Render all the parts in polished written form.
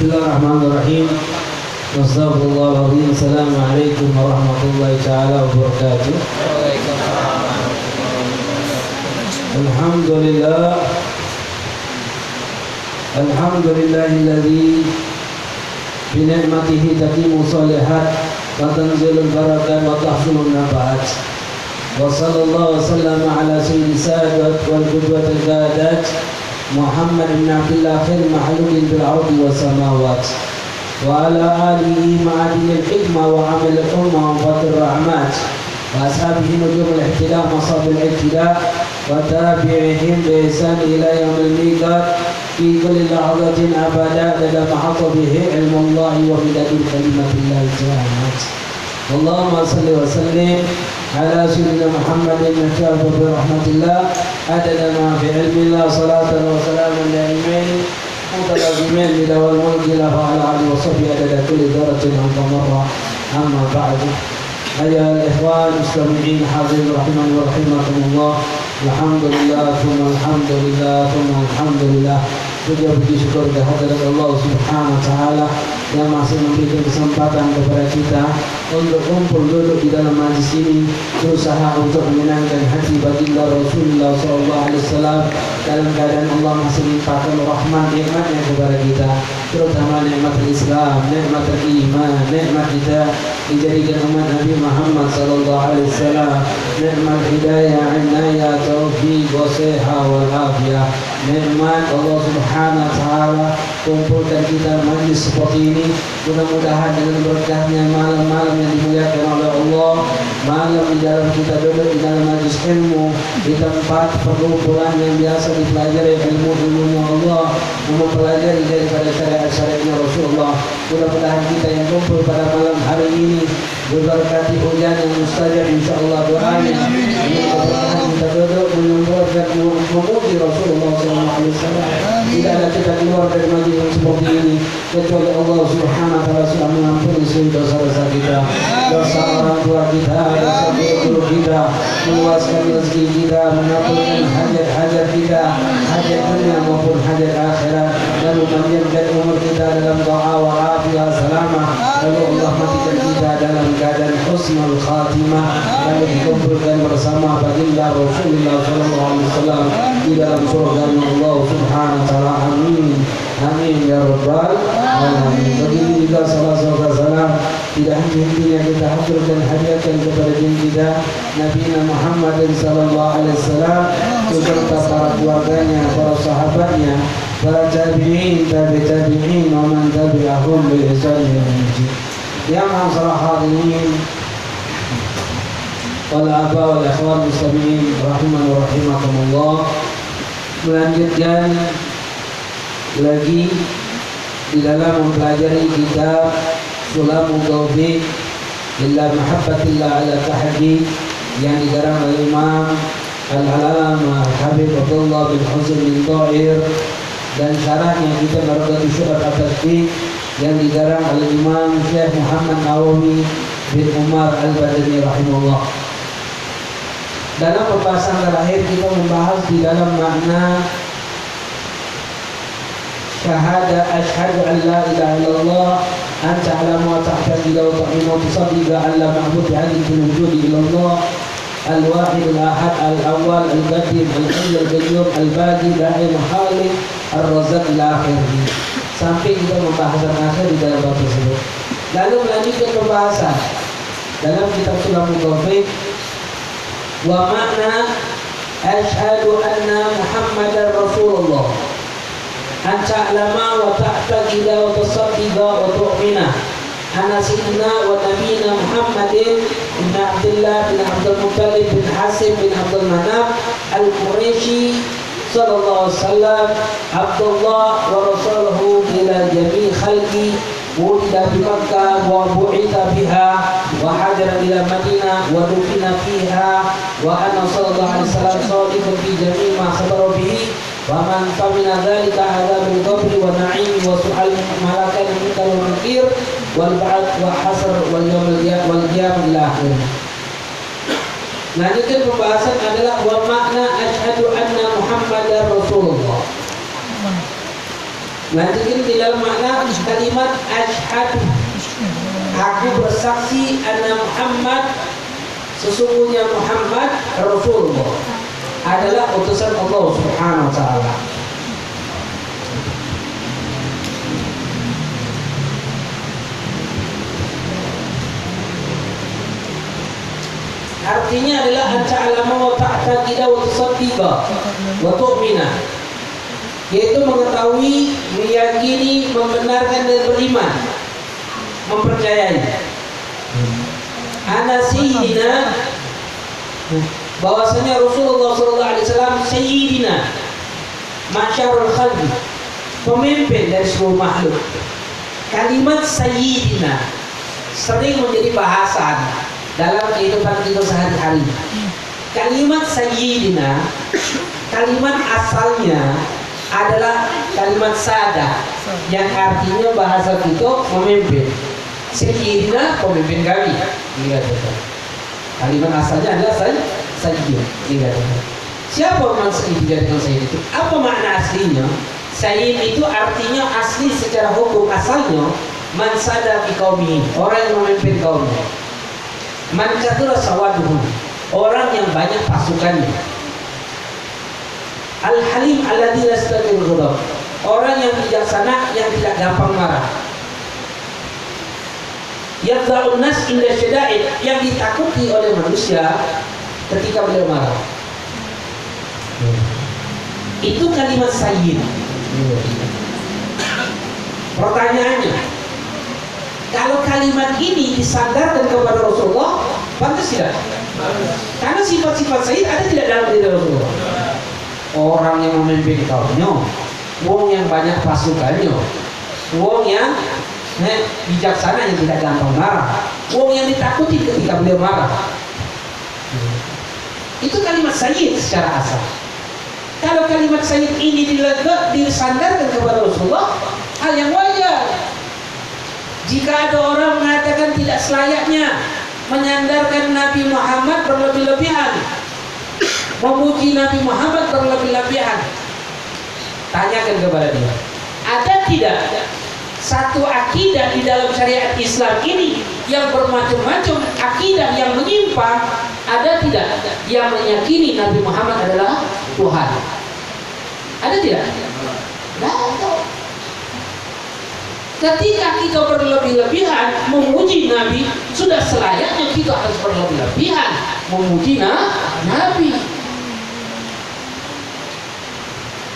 Bismillahirrahmanirrahim. Wassalamualaikum. Assalamualaikum warahmatullahi taala wabarakatuh. Alhamdulillah. Alhamdulillahilladzi bi ni'matihi tatimmu shalihat wa tanzilul barakat wa tahsulun nafaat. Wa sallallahu wasallam ala sayyidi sadat wal qudwatil qadat Muhammad bin Abdullah khair mahlulin bil ardi was samawat wa ala alihi ma'adil hikmah wa amal al-ummah wa fatir rahmat wa ashabihi nujum al-ihtida masab al-ihtida wa tabi'ihim bi ihsan ila yawm al-miqat fi kulli lahzatin abada lada mahata bihi ilmu Allah wa midadul kalimatillah ta'ala. Allahumma salli wa sallim ala sayyidina Muhammadin najahu bi rahmatillah adada ma fi ilmillah salatan wa salaman da'imain mutalazimin bidawal mulki lahu ala alihi wa sahbihi adada kulli daratin marra amma ba'du. Ayuhal ikhwan muslimin hadirin rahimani wa rahimakumullah. Alhamdulillah thumma alhamdulillah thumma alhamdulillah. Puji syukur kehadirat Allah Subhanahu wa taala yang masih memberikan kesempatan kepada kita untuk kumpul duduk di dalam majlis ini, berusaha untuk menyenangkan hati baginda Rasulullah SAW dalam keadaan Allah masih limpahkan rahmat nikmatnya kepada kita, terutama nikmat Islam, nikmat iman, nikmat kita dijadikan umat Nabi Muhammad SAW, nikmat hidayah, inayah, taufiq, wasiha, wal afiyah, nikmat Allah Subhanahu wa taala kumpulkan kita majlis seperti ini. Mudah-mudahan dengan berkahnya malam-malam yang dimuliakan oleh Allah, malam di dalam kita duduk di dalam majlis ilmu, di tempat perkumpulan yang biasa dipelajari ilmu-ilmunya Allah, mempelajari daripada syariat-syariatnya Rasulullah. Mudah-mudahan kita yang kumpul pada malam hari ini berberkati hujan yang mustajab insyaallah doanya. Mudah-mudahan kita duduk menyembah dan memuji Rasulullah SAW. Tidak ada kita keluar dari majlis yang seperti ini kecuali Allah Subhanahu wa taala sudah mengampuni seluruh dosa-dosa kita, dosa orang tua kita, dosa guru kita, meluaskan rezeki kita, mengabulkan hajat-hajat kita, hajat dunia maupun hajat akhirat, lalu memanjangkan umur kita dalam doa wa afiyah salamah, lalu Allah matikan kita dalam keadaan husnul khatimah, lalu dikumpulkan bersama baginda Rasulullah SAW di dalam surga Allah Subhanahu wa taala. Amin. Amin ya rabbal alamin. Begitu juga salawat salam tidak henti-hentinya kita haturkan hadiahkan kepada diri kita Nabi Muhammad sallallahu alaihi wasallam beserta para keluarganya, para sahabatnya, para tabi'in, tabi'in wa man tabi'ahum bi ihsan ila yaumil. Ya ma'asyiral hadirin wal aba wal ikhwan muslimin rahimani wa rahimakumullah. Melanjutkan lagi di dalam mempelajari kitab Sulamul Taufiq illa mahabbatillah ala tahdi yang digarang oleh Imam Al-Allamah Habib Abdullah bin Husain bin Thahir, dan syarahnya kita Marqatu Syu'ab At-Tasdiq yang digarang oleh Imam Syekh Muhammad Nawawi bin Umar Al-Badani rahimahullah. Dalam pembahasan terakhir kita membahas di dalam makna syahada asyhadu an la ilaha illallah an ta'lamu wa ta'taqidu wa tu'minu wa tusaddiqu an la ma'budu bihaqqin wujudi illallah al-wahid al-ahad al-awwal al-qadim al-hayy al-qayyum al-baqi da'i al-khaliq ar-razzaq al-akhir. Sampai kita membahas akhir di dalam bab tersebut. Lalu melanjutkan pembahasan dalam kitab Sulamul Taufiq wa makna asyhadu anna Muhammadar Rasulullah an ta'lama wa ta'taqida wa tusaddiqa wa tu'mina anna sayyidina wa nabiyina Muhammadin bin Abdullah bin Abdul Muttalib bin Hasim bin Abdul Manaf al-Quraisy sallallahu alaihi wasallam Abdullah wa rasuluhu ila jami' khalqi wulida bi Makkah wa bu'itha biha wa hajara ila Madinah wa dufina fiha wa anna sallallahu alaihi wasallam sadiqun fi jami' ma khabara bihi ومن فمن ذلك عذاب القبر ونعيم وسؤال ملائكة المنكر والنكير والبعث والحشر واليوم والقيامة إلى آخره. Lanjutkan pembahasan adalah wa makna asyhadu anna Muhammadar Rasulullah. Lanjutkan di dalam makna kalimat asyhadu. Aku bersaksi anna Muhammad, sesungguhnya Muhammad Rasulullah adalah utusan Allah Subhanahu wa taala. Artinya adalah anta'alama wa ta'taqida wa tusaddiqa wa tu'mina, yaitu mengetahui, meyakini, membenarkan dan beriman, mempercayai. Ana sayyidina, bahwasanya Rasulullah SAW sayyidina masyarul khalqi, pemimpin dari seluruh makhluk. Kalimat sayyidina sering menjadi bahasan dalam kehidupan kita sehari-hari. Kalimat sayyidina, kalimat asalnya adalah kalimat sada yang artinya bahasa kita memimpin. Sayyidina, pemimpin kami. Kalimat asalnya adalah sayyid. Siapa maksud dijadikan sayyid itu? Apa makna aslinya? Sayyid itu artinya asli secara hukum asalnya man sada fi qaumi, orang yang memimpin kaumnya. Man kathura sawaduhu, orang yang banyak pasukannya. Al-halim alladzi la yastaqiru ghadab, orang yang bijaksana yang tidak gampang marah. Yadha'un nas inda syada'id, yang ditakuti oleh manusia ketika beliau marah. Itu kalimat sayyid. Pertanyaannya, kalau kalimat ini disandarkan kepada Rasulullah, pantas tidak? Karena sifat-sifat sayyid ada tidak dalam diri Rasulullah? Orang yang memimpin kaumnya, wong yang banyak pasukannya, wong yang bijaksana yang tidak gampang marah, wong yang ditakuti ketika beliau marah. Itu kalimat sayyid secara asal. Kalau kalimat sayyid ini disandarkan kepada Rasulullah, hal yang wajar. Jika ada orang mengatakan tidak selayaknya menyandarkan Nabi Muhammad berlebih-lebihan, memuji Nabi Muhammad berlebih-lebihan, tanyakan kepada dia, ada tidak satu akidah di dalam syariat Islam ini yang bermacam-macam akidah yang menyimpang? Ada tidak yang meyakini Nabi Muhammad adalah Tuhan? Ada tidak? Tidak ada. Ketika kita berlebih-lebihan memuji Nabi, sudah selayaknya kita harus berlebih-lebihan memuji Nabi.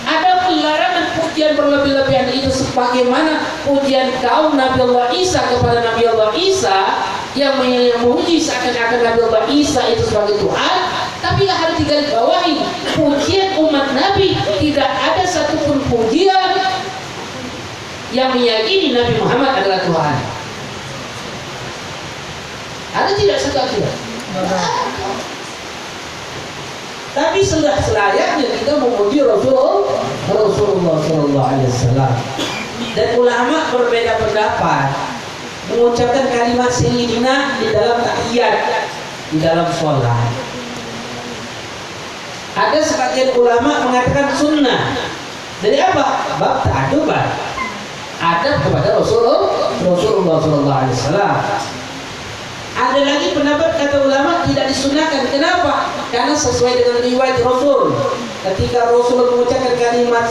Ada pelarangan pujian berlebih-lebihan itu, sebagaimana pujian kaum Nabi Allah Isa kepada Nabi Allah Isa yang memuji seakan-akan Nabi Allah Isa itu sebagai Tuhan. Tapi harus digarisbawahi, pujian umat Nabi tidak ada satupun pujian yang meyakini Nabi Muhammad adalah Tuhan. Ada tidak satu akidah? Tapi sudah selayaknya kita memuji Rasulullah Sallallahu Alaihi Wasallam. Dan ulama berbeda pendapat mengucapkan kalimat sayyidina di dalam tahiyat, di dalam sholat. Ada sebagian ulama mengatakan sunnah. Dari apa? Bab ta'aduban, adab kepada Rasulullah Sallallahu Alaihi Wasallam. Ada lagi pendapat kata ulama tidak disunahkan. Kenapa? Karena sesuai dengan riwayat Rasul. Ketika Rasul mengucapkan kalimat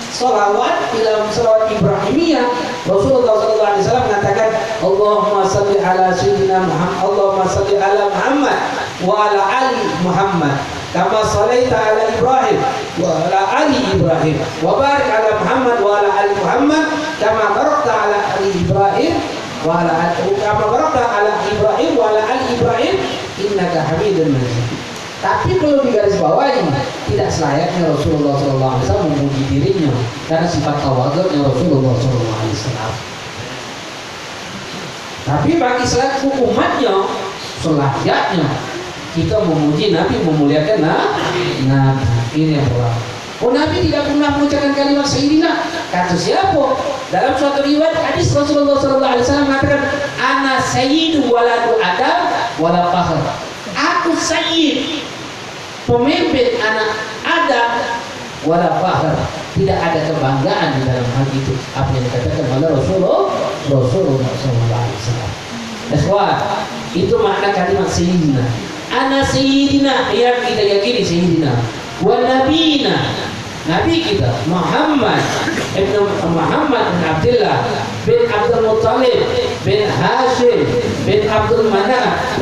sholawat dalam sholawat Ibrahimiyah, Rasulullah SAW mengatakan, Allahumma salli ala sayyidina Muhammad, Allahumma salli ala Muhammad wa ala ali Muhammad, kama sallaita ala Ibrahim wa ala ali Ibrahim, wa barik ala Muhammad wa ala ali Muhammad, kama barakta ala ali Ibrahim wa ala kama barakta ala Ibrahim wa ala ali Ibrahim innaka Hamidun Majid. Tapi perlu digarisbawahi, tidak selayaknya Rasulullah SAW memuji dirinya karena sifat tawadhu'nya Rasulullah SAW. Tapi bagi selaku umatnya, selayaknya kita memuji Nabi, memuliakan Nabi. Ini yang pertama. Oh, Nabi tidak pernah mengucapkan kalimat sayyidina. Kata siapa? Dalam suatu riwayat hadis Rasulullah SAW mengatakan, Ana sayyidu waladu Adam wala fakhr. Aku sayyid, pemimpin anak Adam wala fakhr, tidak ada kebanggaan di dalam hal itu. Apa yang dikatakan oleh Rasulullah SAW. Ikhwan, itu makna kalimat sayyidina. Ana sayyidina, yang kita yakini sayyidina. Wa nabiyina, nabi kita Muhammad bin Abdullah bin Abdul Muttalib bin Hashim bin Abdul Manaf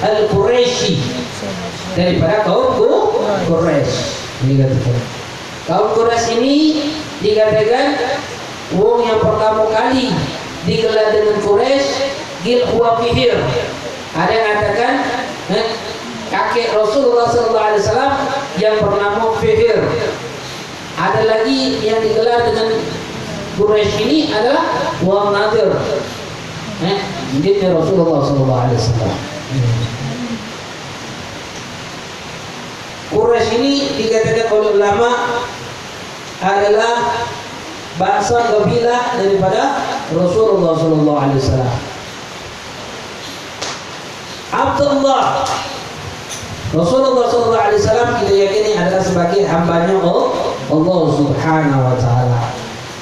Al-Quraisy, daripada kaum Quraisy. Dikatakan kaum Quraisy ini dikatakan wong yang pertama kali digelar dengan Quraisy gil huwa fihir. Ada yang mengatakan kakek Rasulullah SAW yang bernama Fihir. Ada lagi yang digelar dengan Quraisy ini adalah Wa Nadir. Jadi Rasulullah SAW. Quraisy ini dikatakan oleh ulama adalah bangsa kabilah daripada Rasulullah SAW. Abdullah Rasulullah SAW kita yakini adalah sebagai hambanya Allah Subhanahu wa Ta'ala.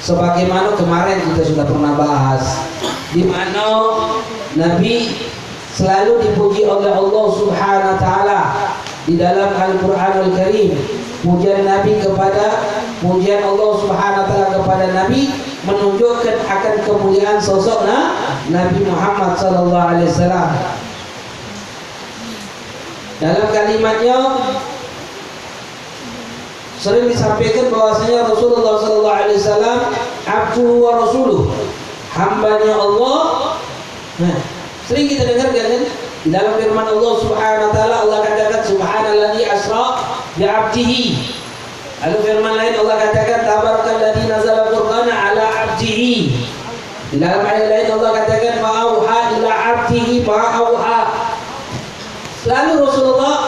Sebagaimana kemarin kita sudah pernah bahas, di mana Nabi selalu dipuji oleh Allah Subhanahu wa Ta'ala di dalam Al-Qur'anul Karim. Pujian Allah Subhanahu wa Ta'ala kepada Nabi menunjukkan akan kemuliaan sosok Nabi Muhammad sallallahu alaihi wasallam. Dalam kalimatnya sering disampaikan bahwasanya Rasulullah SAW abdu wa rasuluh, hambanya Allah. Sering kita dengar kan di dalam firman Allah Subhanahu wa Ta'ala, Allah katakan subhanalladzi asra bi 'abdihi. Lalu firman lain Allah katakan tabarakalladzi nazala furqana ala 'abdihi. Di dalam ayat lain Allah katakan ma'auha ila 'abdihi ma'auha. Selalu Allah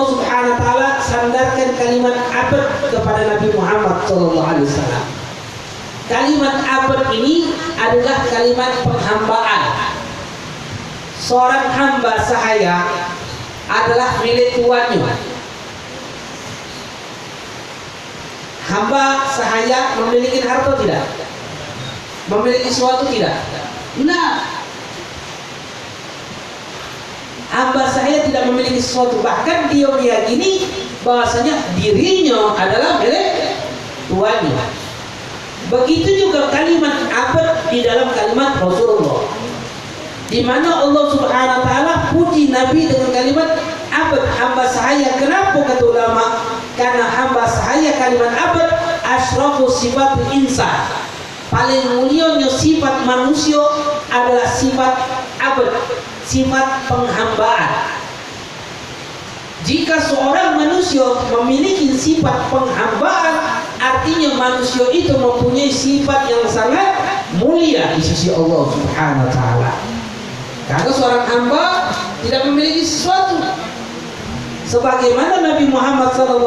Subhanahu wa Ta'ala sandarkan kalimat abad kepada Nabi Muhammad SAW. Kalimat abad ini adalah kalimat penghambaan. Seorang hamba sahaya adalah milik tuannya. Hamba sahaya memiliki harta tidak? Memiliki sesuatu tidak? Nah, hamba saya tidak memiliki sesuatu, bahkan dia meyakini bahwasanya dirinya adalah milik tuannya. Begitu juga kalimat abad di dalam kalimat Rasulullah, di mana Allah Subhanahu wa Ta'ala puji Nabi dengan kalimat abad, hamba saya. Kenapa kata ulama? Karena hamba saya kalimat abad asyrafu sifat insan, paling mulianya sifat manusia adalah sifat abad, sifat penghambaan. Jika seorang manusia memiliki sifat penghambaan, artinya manusia itu mempunyai sifat yang sangat mulia di sisi Allah Subhanahu wa Ta'ala. Karena seorang hamba tidak memiliki sesuatu, sebagaimana Nabi Muhammad SAW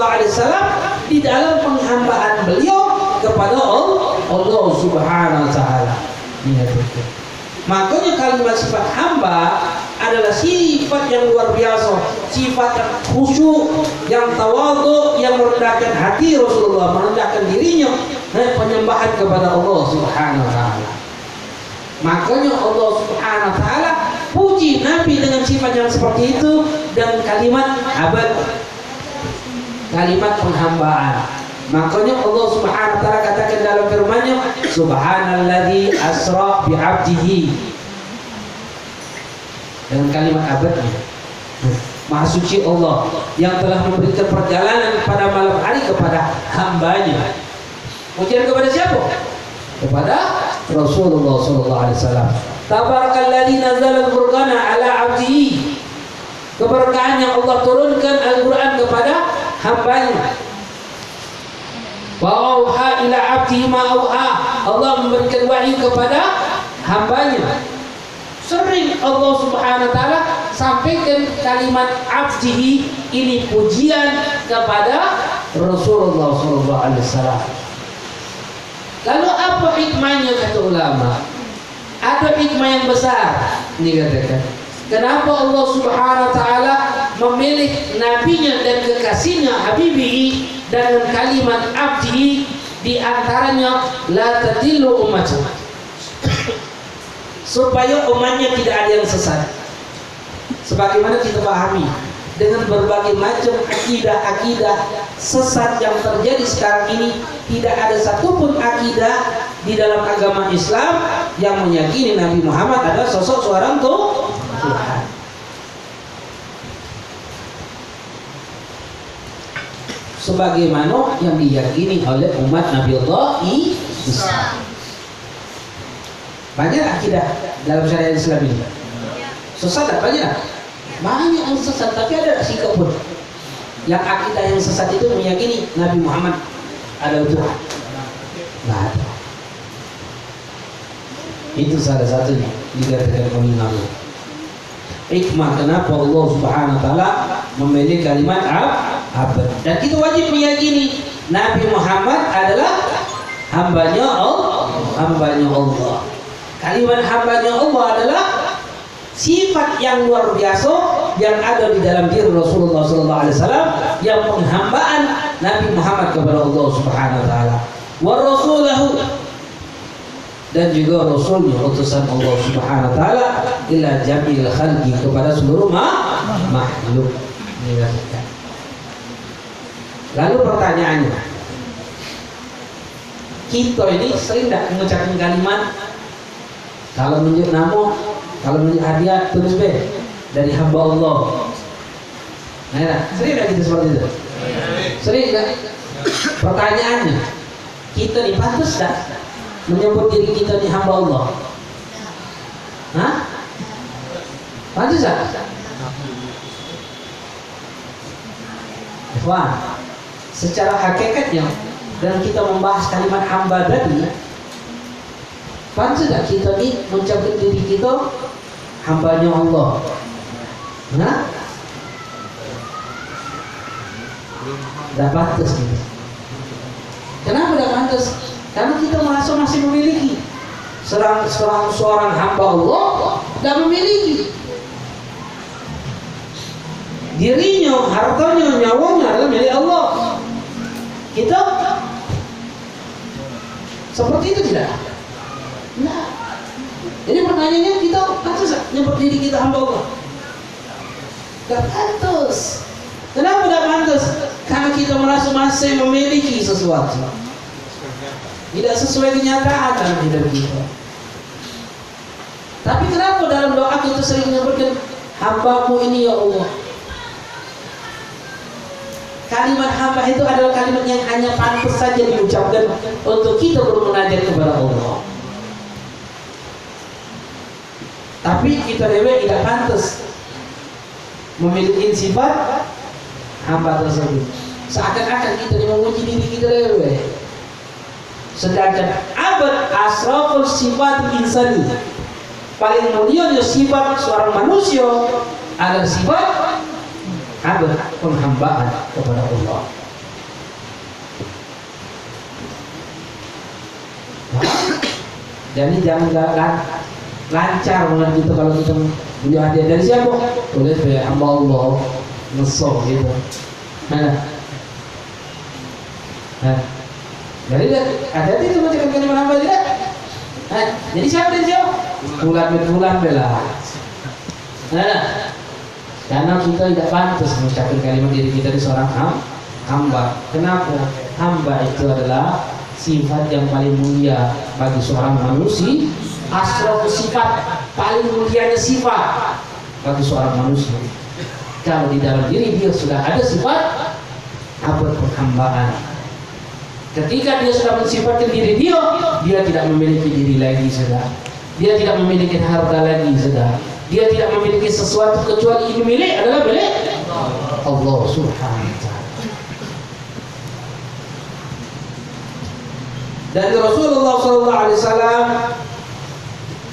di dalam penghambaan beliau kepada Allah Subhanahu wa Ta'ala. Makanya kalimat sifat hamba adalah sifat yang luar biasa, sifat yang khusyuk, yang tawadhu, yang merendahkan hati Rasulullah, merendahkan dirinya, penyembahan kepada Allah Subhanahu wa Ta'ala. Makanya Allah Subhanahu wa Ta'ala puji Nabi dengan sifat yang seperti itu, dan kalimat abad, kalimat penghambaan. Makanya Allah Subhanahu wa Ta'ala katakan dalam firman-Nya, subhanalladzi asra bi 'abdihi, dengan kalimat abadnya. Maha suci Allah yang telah memberikan perjalanan pada malam hari kepada hambanya. Pujian kepada siapa? Kepada Rasulullah SAW. Tabarakalladzi nazzala al-furqana ala 'abdihi. Keberkahan yang Allah turunkan Al-Quran kepada hambanya. Wa auha ila 'abdihi ma auha. Allah memberikan wahyu kepada hambanya. Sering Allah Subhanahu wa Ta'ala sampaikan kalimat abdihi ini pujian kepada Rasulullah SAW. Lalu apa hikmahnya kata ulama? Ada hikmah yang besar dikatakan. Kenapa Allah Subhanahu wa Ta'ala memilih nabinya dan kekasihnya Habibihi dan kalimat abdi di antaranya la tadillu ummatu, supaya umatnya tidak ada yang sesat. Sebagaimana kita pahami dengan berbagai macam akidah-akidah sesat yang terjadi sekarang ini, tidak ada satupun akidah di dalam agama Islam yang meyakini Nabi Muhammad adalah sosok seorang Tuhan. Sebagaimana yang diyakini oleh umat Nabi Allah Isa. Banyak akidah dalam syariat Islam ini. Sesat tak banyak? Banyak yang sesat, tapi ada sikap pun. Yang akidah yang sesat itu meyakini Nabi Muhammad adalah Tuhan. Nah, itu salah satunya dikatakan oleh Nabi. Hikmah kenapa Allah Subhanahu Wa Taala memilih kalimat abad. Dan kita wajib meyakini Nabi Muhammad adalah hambanya Allah. Kalimat hambanya Allah adalah sifat yang luar biasa yang ada di dalam diri Rasulullah SAW, yang penghambaan Nabi Muhammad kepada Allah Subhanahu Wa Taala. Wa rasulahu, dan juga Rasulnya, utusan Allah Subhanahu Wa Taala ila jamil khalqi, kepada seluruh makhluk. Lalu pertanyaannya, kita ini sering tidak mengucapkan kalimat kalau menunjuk nama, kalau menunjuk hadiah tulis B dari hamba Allah. Nah, sering tidak kita seperti itu? Sering tidak? Pertanyaannya, kita ini pantas tak menyebut diri kita ini hamba Allah? Hah? Pantas tak? Wah, secara hakikatnya, dan kita membahas kalimat hamba tadi, pantas tak kita ini mengucapkan diri kita hambanya Allah? Nah, tidak pantas gitu. Kenapa tidak pantas? Karena kita merasa masih memiliki seorang hamba Allah, tidak memiliki. Dirinya, hartanya, nyawanya adalah milik Allah. Kita seperti itu tidak? Nah, jadi pertanyaannya, kita pantas nyebut diri kita hamba Allah? Tidak pantas. Kenapa tidak pantas? Karena kita merasa masih memiliki sesuatu, tidak sesuai kenyataan dalam hidup kita. Tapi kenapa dalam doa kita sering menyebutkan hambamu ini ya Allah? Kalimat hamba itu adalah kalimat yang hanya pantas saja diucapkan untuk kita bermunajat kepada Allah. Tapi kita tidak pantas memiliki sifat hamba tersebut. Seakan-akan kita memuji diri kita lewe. Sedangkan abad asraful sifat insani, paling mulianya sifat seorang manusia adalah sifat abad, penghambaan kepada Allah. Jadi jangan lancar dengan kita kalau kita punya hadiah dari siapa? Tulis ya hamba Allah, ngesok gitu. Nah, jadi hati-hati itu mengucapkan kalimat hamba tidak. Jadi siapa dari siapa? Bulan bela. Nah, karena kita tidak pantas mengucapkan kalimat diri kita di seorang hamba. Kenapa? Hamba itu adalah sifat yang paling mulia bagi seorang manusia. Asrafus sifat, paling mulianya sifat bagi seorang manusia. Kalau di dalam diri dia sudah ada sifat abad penghambaan. Ketika dia sudah mensifatkan diri dia tidak memiliki diri lagi sudah. Dia tidak memiliki harta lagi sudah. Dia tidak memiliki sesuatu kecuali ini milik adalah milik Allah Subhanahu wa Ta'ala. Dan Rasulullah SAW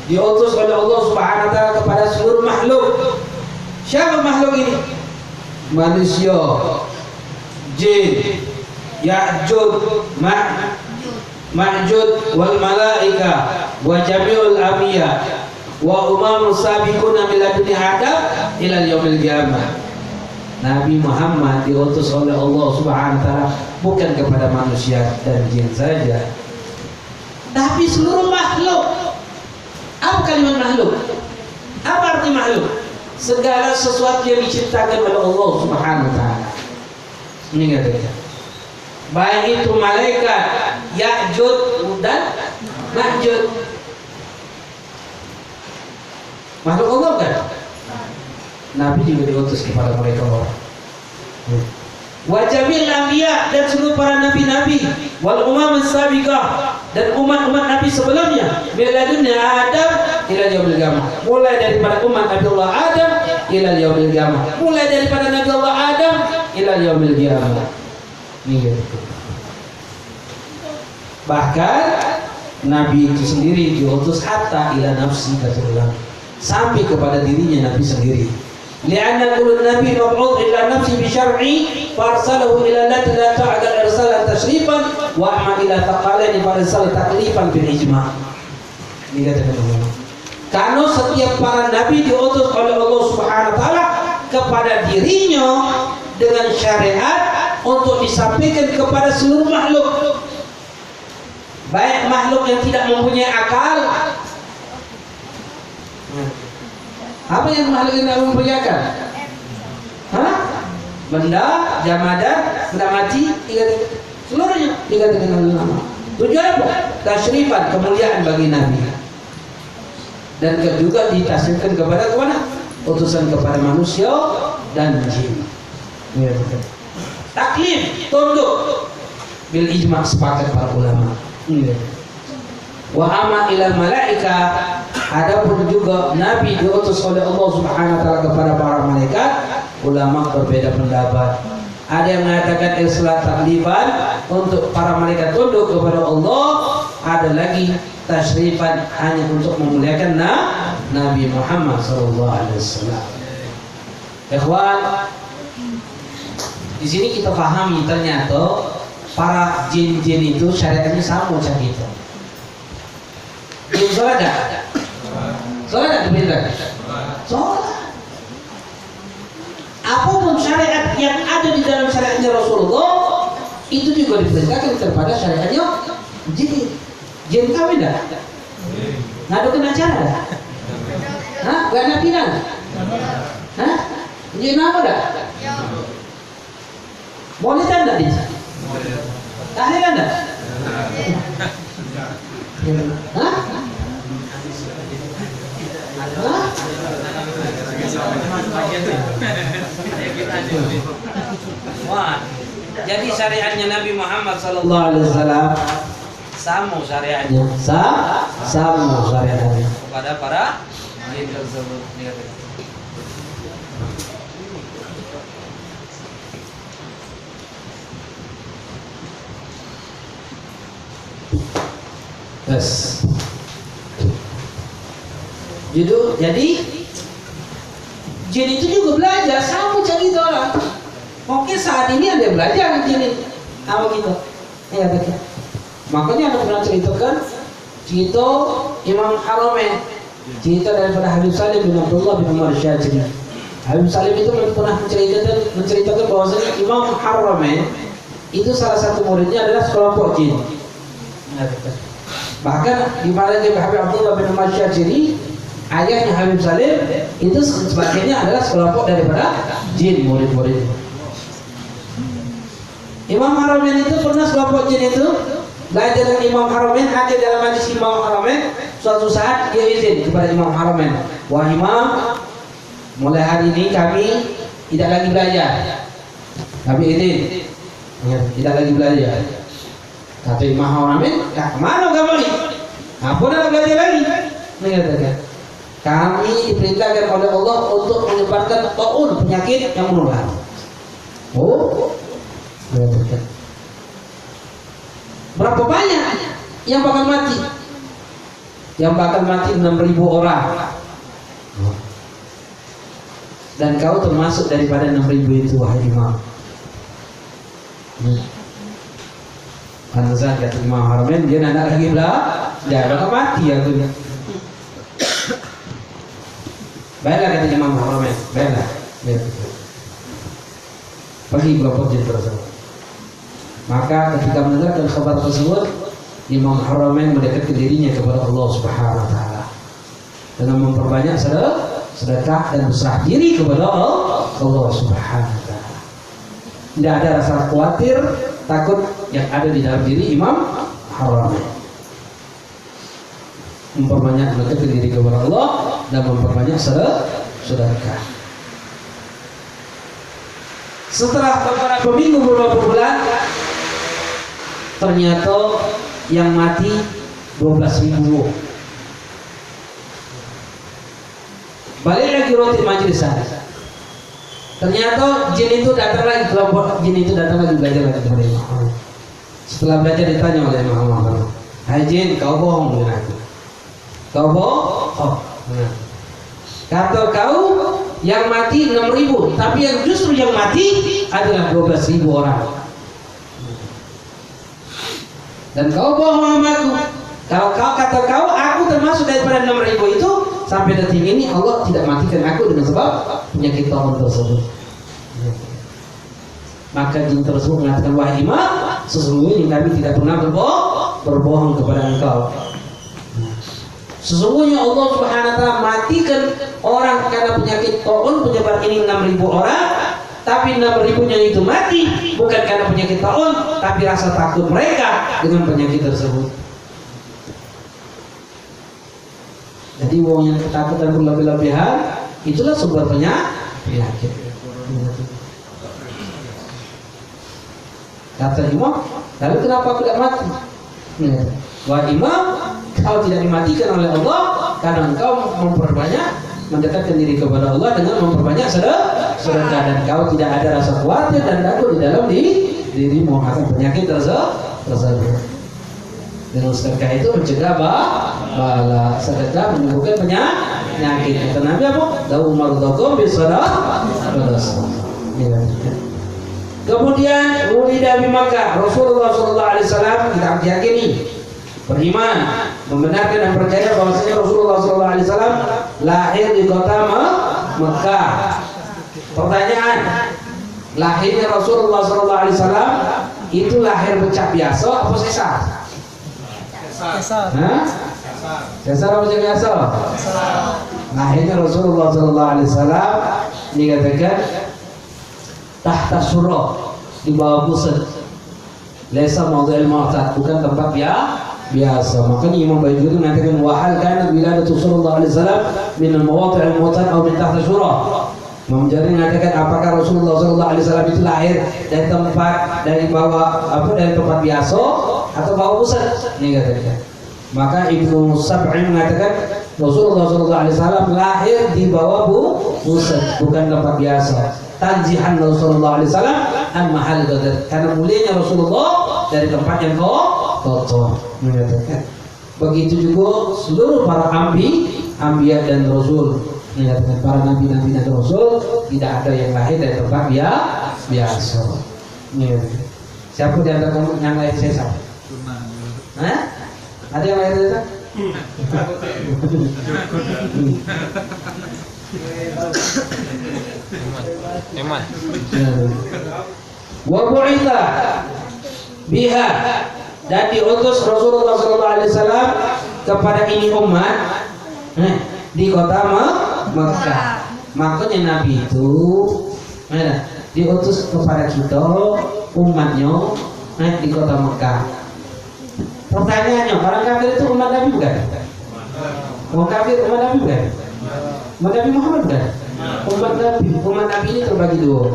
diutus oleh Allah Subhanahu wa Ta'ala kepada seluruh makhluk. Siapa makhluk ini? Manusia, jin, Ya'jud, Ma'jud wal malaika wa jami'ul anbiya wa umamul sabiquna min laduni Adam ila yaumil qiyamah. Nabi Muhammad diutus oleh Allah Subhanahu wa taala bukan kepada manusia dan jin saja, tapi seluruh makhluk. Apa kalimat makhluk? Apa arti makhluk? Segala sesuatu yang diciptakan oleh Allah Subhanahu wa taala. Ini kata-kata. Baik itu malaikat, Ya'juj dan Ma'juj. Makhluk Allah kan? Nabi juga diutus kepada mereka orang. Wa jamil anbiya, dan seluruh para nabi-nabi, wal umam as-sabiqah, dan umat-umat nabi sebelumnya, miladunnya Adam ila yaumil qiyamah. Mulai daripada umat Nabi Allah Adam ila yaumil qiyamah. Mulai daripada Nabi Allah Adam ila yaumil qiyamah. Ini gitu. Bahkan Nabi itu sendiri diutus hatta ila nafsi katullah, sampai kepada dirinya Nabi sendiri. Lianna kullu nabi mab'ud ila nafsi bi syar'i farsalahu ila allati la ta'dal irsalan tashrifan wa amma ila taqalaini farsal taklifan bil ijma'. Ini kata Allah. Karena setiap para nabi diutus oleh Allah Subhanahu wa taala kepada dirinya dengan syariat untuk disampaikan kepada seluruh makhluk. Baik makhluk yang tidak mempunyai akal. Apa yang makhluk yang tidak mempunyai akal? Benda, jamadan, benda mati, seluruhnya dikatakan nama. Tujuan apa? Tasyrifan, kemuliaan bagi Nabi. Dan juga ditasyrifkan kepada kemana? Utusan kepada manusia dan jin. Taklif, tunduk, bil ijma', sepakat para ulama. Wa amma ilal malaika, adapun juga Nabi diutus oleh Allah Subhanahu wa taala kepada para malaikat, ulama berbeda pendapat. Ada yang mengatakan islah taklifan, untuk para malaikat tunduk kepada Allah, ada lagi tasyrifan, hanya untuk memuliakan Nabi Muhammad sallallahu alaihi wasallam. Ikhwan, di sini kita pahami ternyata para jin-jin itu syariatnya sama macam kita. Jin sholat tak? Sholat tak berbeda? Sholat. Apapun syariat yang ada di dalam syariatnya Rasulullah itu juga diperintahkan kepada syariatnya jin. Jin kawin tak? Ngadakan acara tak? Hah? Gak ada pinang? Hah? Jin apa tak? Boleh tak di sini? Tahlilan tak? Hah? Hah? Wah, jadi syariatnya Nabi Muhammad sallallahu alaihi wasallam sama syariatnya, sama syariatnya kepada para jin tersebut. Yes. Jadi jin itu juga belajar sama macam kita orang. Mungkin saat ini ada yang belajar jin sama kita. Ya betul. Makanya ada pernah ceritakan cerita Imam Haramain, cerita daripada Habib Salim bin Abdullah bin Umar Syadzili. Habib Salim itu pernah menceritakan bahwasanya Imam Haramain itu salah satu muridnya adalah sekelompok jin. Ya betul. Bahkan di mana Habib Abdullah bin Umar Syadzili, ayahnya Habib Salim itu sebagainya adalah sekelompok daripada jin murid-murid. Imam Haramain itu pernah sekelompok jin itu belajar dengan Imam Haramain, hadir dalam majlis Imam Haramain. Suatu saat dia izin kepada Imam Haramain, wah Imam, mulai hari ini kami tidak lagi belajar. Kami izin, tidak lagi belajar. Kata Imam Haramain, kemana kamu ni? Apa nak belajar lagi? Mengatakan, kami diperintahkan oleh Allah untuk menyebarkan taun, penyakit yang menular. Oh, mengatakan, berapa banyak yang bakal mati? Yang bakal mati 6.000 orang. Dan kau termasuk daripada 6.000 itu, wahai Imam. Pantesan kata Imam Haramain, dia nak lagi belajar, bakal mati aku ni. Baiklah kata Imam Haramain, baiklah. bagi kelompok jin tersebut. Maka ketika mendengarkan kabar tersebut, Imam Haramain mendekatkan dirinya kepada Allah Subhanahu wa taala dengan memperbanyak sedekah dan berserah diri kepada Allah Subhanahu wa taala. Tidak ada rasa khawatir, takut yang ada di dalam diri Imam Haramain. Memperbanyak mendekatkan diri kepada Allah dan memperbanyak sedekah. Setelah beberapa minggu, beberapa bulan, ternyata yang mati 12.000. Balik lagi rutin majelis sana. Ternyata jin itu datang lagi, kelompok jin itu datang lagi belajar lagi kepada Imam Haramain. Setelah belajar ditanya oleh Imam Haramain, "Hai jin, kau bohong dengan aku. Kau bohong. Kata kau yang mati 6.000, tapi yang justru yang mati adalah 12.000 orang. Dan kau bohong sama aku. Kalau kau kata kau, aku termasuk daripada 6.000 itu, sampai detik ini Allah tidak matikan aku dengan sebab penyakit taun tersebut." Maka jin tersebut mengatakan, "Wahai Imam, sesungguhnya kami tidak pernah berbohong kepada engkau. Sesungguhnya Allah Subhanahu wa taala matikan orang karena penyakit taun penyebar ini 6.000 orang, tapi 6.000-nya itu mati bukan karena penyakit taun, tapi rasa takut mereka dengan penyakit tersebut." Jadi wong yang ketakutan berlebih-lebihan itulah sumber penyakit. Kata Imam, "Lalu kenapa aku tidak mati?" "Wah Imam, kau tidak dimatikan oleh Allah karena engkau memperbanyak mendekatkan diri kepada Allah dengan memperbanyak sedekah, dan kau tidak ada rasa khawatir dan takut di dalam dirimu akan penyakit tersebut. Dengan sedekah itu mencegah bala, sedekah menyembuhkan penyakit. Kata Nabi apa? Da'u mardhakum bisadaqah. Kemudian wulida di Makkah, Rasulullah SAW kita yakini, beriman, membenarkan dan percaya bahwasanya Rasulullah SAW lahir di kota Mekah. Pertanyaan, lahirnya Rasulullah SAW itu lahir becak biasa apa sesar? Sesar. Sesar apa becak biasa? Lahirnya Rasulullah SAW dikatakan tahta surah, di bawah pusat. Laisa mawdi'il mu'tad, bukan tempat biasa. Makanya Imam Baiquni mengatakan wahal kana wiladatu Rasulullah SAW min al-mawadi'il mu'tad atau min tahta surah. Imam Jari mengatakan apakah Rasulullah SAW itu lahir dari tempat dari tempat biasa atau bawah pusat? Ini katakan. Maka Ibnu Sab'i mengatakan Rasulullah SAW lahir di bawah pusat, bukan tempat biasa. Tanzihan Rasulullah SAW an mahal qadar, karena mulianya Rasulullah dari tempat yang kotor. Mengatakan begitu juga seluruh para anbiya dan rasul. Mengatakan para nabi dan rasul tidak ada yang lahir dari tempat biasa. Siapa di antara kamu yang lahir sesar? Ada yang lahir sesar? Iman. Wa bu'itha biha, dan diutus Rasulullah SAW kepada ini umat di kota Mekah. Makanya Nabi itu diutus kepada kita umatnya di kota Mekah. Pertanyaannya, orang kafir itu umat Nabi bukan? Orang kafir umat Nabi bukan? Umat Nabi Muhammad bukan? Umat Nabi ini terbagi dua.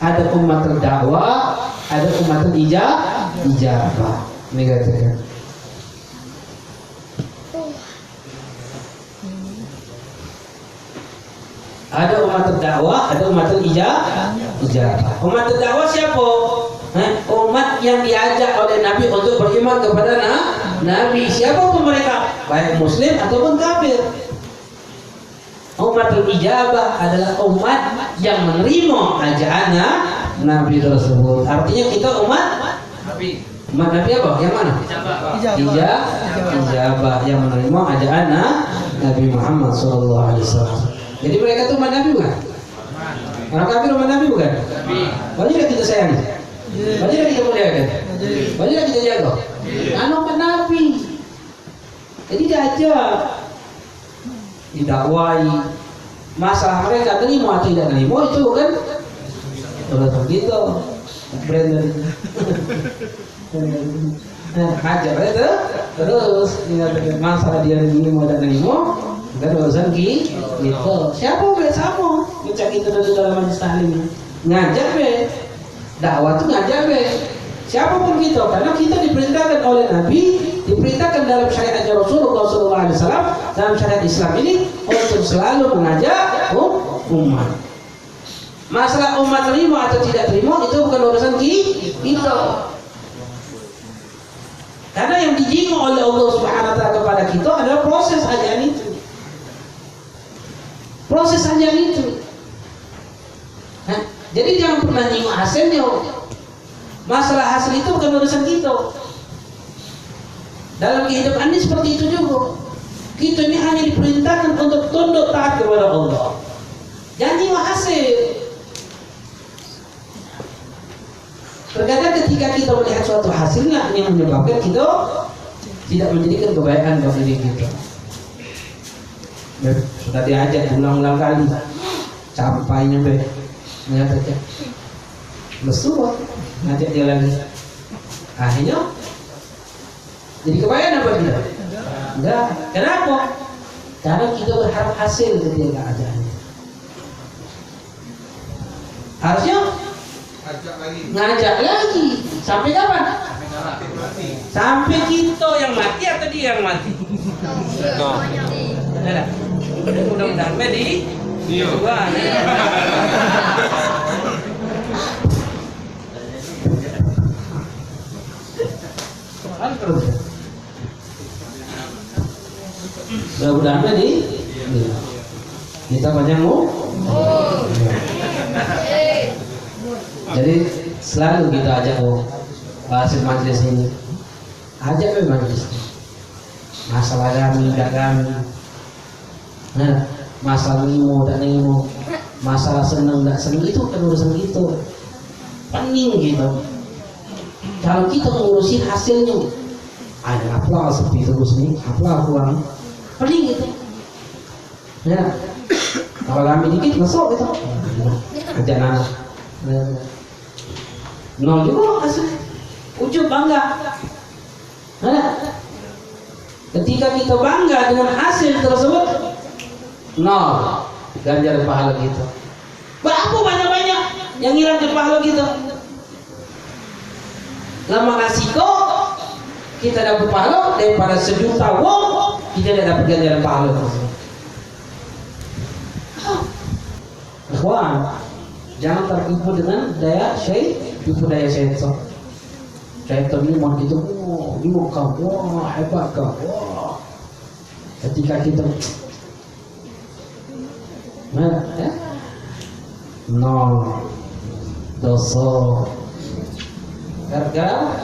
Ada umat terdakwah, ada umat ijabah. Ini katakan. Ada umat terdakwah, ada umat ijabah. Umat terdakwah siapa? Umat yang diajak oleh Nabi untuk beriman kepada Nabi. Siapa pun mereka, baik Muslim ataupun kafir. Umat ijabah adalah umat yang menerima ajaran Nabi tersebut. Artinya kita umat Nabi. Umat Nabi apa? Yang mana? Ijabah, yang menerima ajaran Nabi Muhammad SAW. Jadi mereka itu umat Nabi bukan? Orang kafir umat Nabi bukan? Banyak yang kita sayangi, banyak yang kita muliakan, banyak yang kita jaga. Anak umat Nabi. Jadi diajak, didakwai. Masalah mereka terima atau tidak terima itu kan urusan kita. Brand hajar itu terus masalah dia terima dan terima kan urusan kita. Siapa boleh sama baca kita dalam majlis taklim ngajak be dakwah itu ngajak be siapapun kita, karena kita diperintahkan oleh Nabi, diperintahkan dalam syariatnya Rasulullah SAW dalam syariat Islam ini untuk selalu mengajak umat. Masalah umat terima atau tidak terima itu bukan urusan kita. Karena yang dijingu oleh Allah Subhanahu wa taala kepada kita adalah proses ajaran itu. Proses ajaran itu. Jadi jangan pernah nyinggung hasilnya. Masalah hasil itu bukan urusan kita. Dalam kehidupan ini seperti itu juga. Kita ini hanya diperintahkan untuk tunduk taat kepada Allah. Jangan nyinggung hasil. Terkadang ketika kita melihat suatu hasilnya yang menyebabkan kita tidak menjadikan kebaikan bagi diri kita. Sudah diajak ulang-ulang kali, sampai nyampe mengatakan lesu, ngajak dia lagi. Akhirnya jadi kebaikan apa tidak? Enggak. Kenapa? Karena kita berharap hasil ketika ajarannya. Harusnya ngajak lagi sampai kapan? Sampai kita yang mati atau dia yang mati? Ada. Mudah-mudahan di juga. Mudah-mudahan di kita banyak Jadi selalu kita ajak bahas majlis ini, ajak majlis. Masalah kami, tidak kami, masalah ilmu, tidak ilmu, masalah senang, tidak senang itu kan urusan kita. Pening gitu. Kalau kita mengurusi hasilnya, ada apa seperti itu nih, apa kurang, pening gitu. Kalau kami dikit masuk gitu, ajak anak. Nol juga hasil ujub bangga. Ketika kita bangga dengan hasil tersebut, nol ganjar pahala kita. Berapa banyak-banyak yang hilang ke pahala kita. Lama ngasih kok kita dapat pahala daripada sejuta wong kita tidak dapat ganjaran pahala tersebut. Ikhwan, jangan tertipu dengan daya tipu daya syaitan. Syaitan ini mau itu, kau, hebat kau. Ketika kita, nol dosa, gara-gara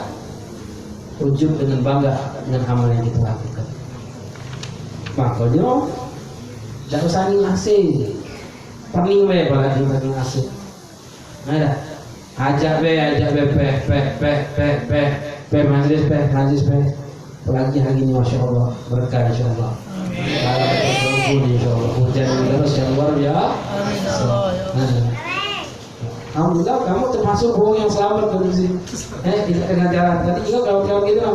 ujub dengan bangga dengan amal yang kita lakukan. Makanya, jangan usah ngasih. Pening be pada kita ngasih. Ada ajak be majlis lagi hari ini masya Allah berkah insya Allah. Insya Allah hujan terus yang luar biasa. Alhamdulillah kamu termasuk burung yang selamat dari sini. Tidak kena jalan. Tadi juga kalau kita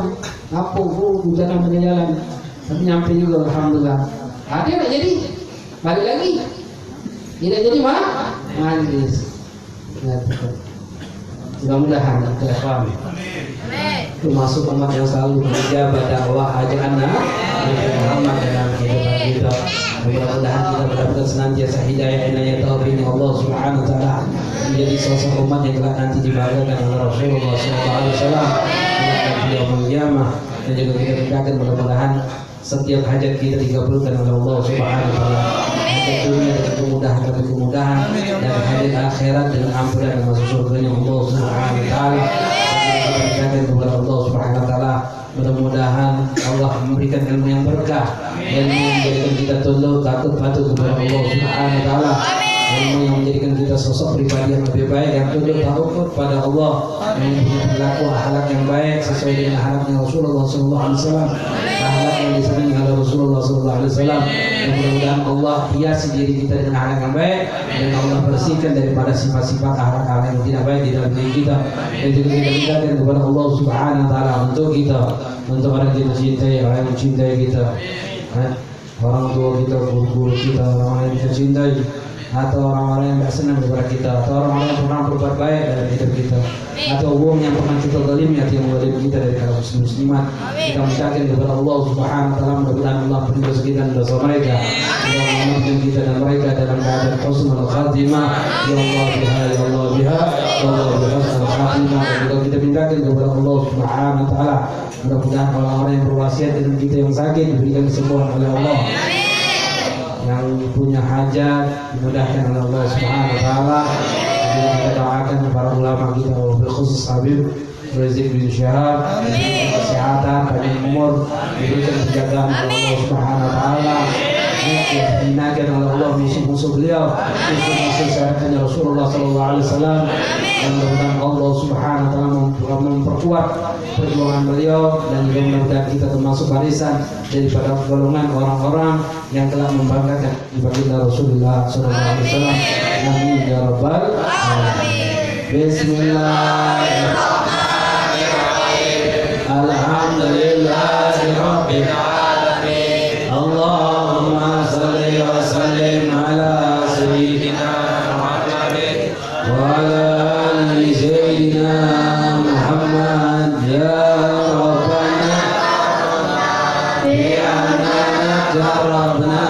ngapu hujan yang punya jalan, tapi nyampe juga alhamdulillah. Ada nggak jadi balik lagi. Tidak jadi majlis. Mudah-mudahan kita paham. Termasuk umat yang selalu bekerja dakwah ajaran Muhammad dalam kehidupan kita. Mudah-mudahan kita mendapatkan senantiasa hidayah inayah taufik Allah Subhanahu wa taala menjadi sosok umat yang kelak nanti dibanggakan oleh Rasulullah SAW di yaumul qiyamah, dan juga kita doakan mudah-mudahan setiap hajat kita dikabulkan oleh Allah Subhanahu wa taala. Dunia dengan kemudahan dan hadir akhirat dengan ampunan dan masuk surganya Allah Subhanahu wa taala. Dan kepada Allah Subhanahu wa taala, mudah-mudahan Allah memberikan ilmu yang berkah dan menjadikan kita tunduk takut patuh kepada Allah Subhanahu wa taala. yang menjadikan kita sosok pribadi yang lebih baik, yang tunduk taat pada Allah, yang punya perilaku akhlak yang baik sesuai dengan akhlaknya Rasulullah SAW, akhlak yang disenangi oleh Rasulullah SAW. Mudah-mudahan Allah hiasi diri kita dengan akhlak yang baik dan Allah bersihkan daripada sifat-sifat akhlak-akhlak yang tidak baik di dalam diri kita. Dan juga kita mintakan kepada Allah Subhanahu Wa Taala untuk kita, untuk orang yang kita cintai, orang yang mencintai kita, orang tua kita, guru-guru kita, orang yang kita cintai, atau orang-orang yang tidak senang kepada kita, atau orang-orang yang pernah berbuat baik dalam hidup kita, atau uang yang pernah kita zalimi atau yang zalim kita dari kaum muslimat. Kita mintakan kepada Allah Subhanahu Wa Taala, mudah-mudahan Allah beri kita dan dosa mereka, Allah mengampuni kita dan mereka dalam keadaan husnul khatimah. Ya Allah biha, ya Allah biha, ya Allah biha husnul khatimah. Dan juga kita mintakan kepada Allah Subhanahu Wa Taala, mudah-mudahan orang-orang yang berwasiat dengan kita yang sakit diberikan kesembuhan oleh Allah, yang punya hajat dimudahkan oleh Allah Subhanahu Wa Taala. Kita doakan para ulama kita, khusus Habib Rizik bin Syihab, kesehatan, panjang umur, diberikan penjagaan oleh Allah Subhanahu Wa Taala, dihinakan oleh Allah musuh-musuh beliau, musuh-musuh syariatnya Rasulullah SAW. Dan mudah-mudahan Allah Subhanahu Wa Taala memperkuat perjuangan beliau, dan juga mudah-mudahan kita termasuk barisan daripada golongan orang-orang yang telah membanggakan baginda Rasulullah SAW. Amin ya rabbal alamin. Bismillahirrahmanirrahim. Alhamdulillahirabbil alamin. Allahumma shalli wa sallim ala sayyidina Muhammadin wa ala ali sayyidina Muhammad. Ya Rabbana bi annana jarabna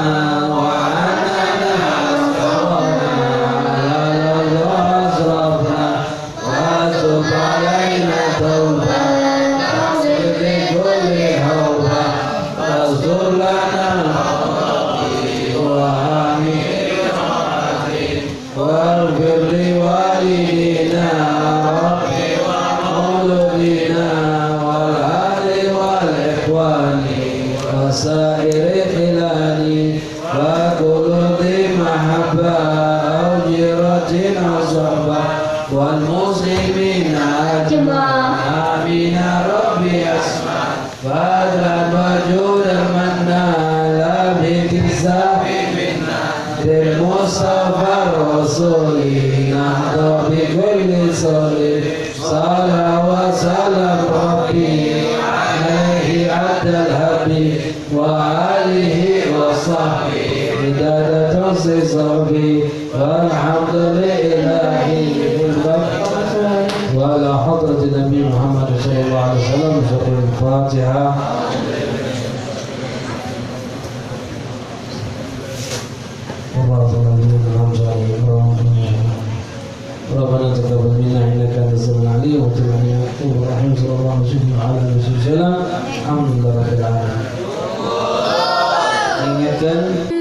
wa annana asrafna la asrafna wa tub alaina tawbah taghfir li kulli hawba tazur lana wa amin waghfir li walidina rabbi wa maulidina wal ahli wal ikhwani wa sa'iri khilani wa kullu dhi mahabba aw jiratin aw sahbah wal muslimina ajma'in. Amin ya rabbi asma fadlan wajudan manna la bikisabin minna lil mustafa rasuli nahda bi kulli sali salam wa salam rabbi alaihi adal habib wa alihi wa sahbihi bidadatan sisabi walhamdulillahi wa ala hadrati Nabi Muhammad sallallahu alaihi wasallam. Surah Al-Fatihah. Rabbana taqabbal minna innaka antas samiul alim wa tub alaina ya rahim. Sallallahu alaihi wa ala alihi wasallam. Alhamdulillahirabbil alamin. Ingatkan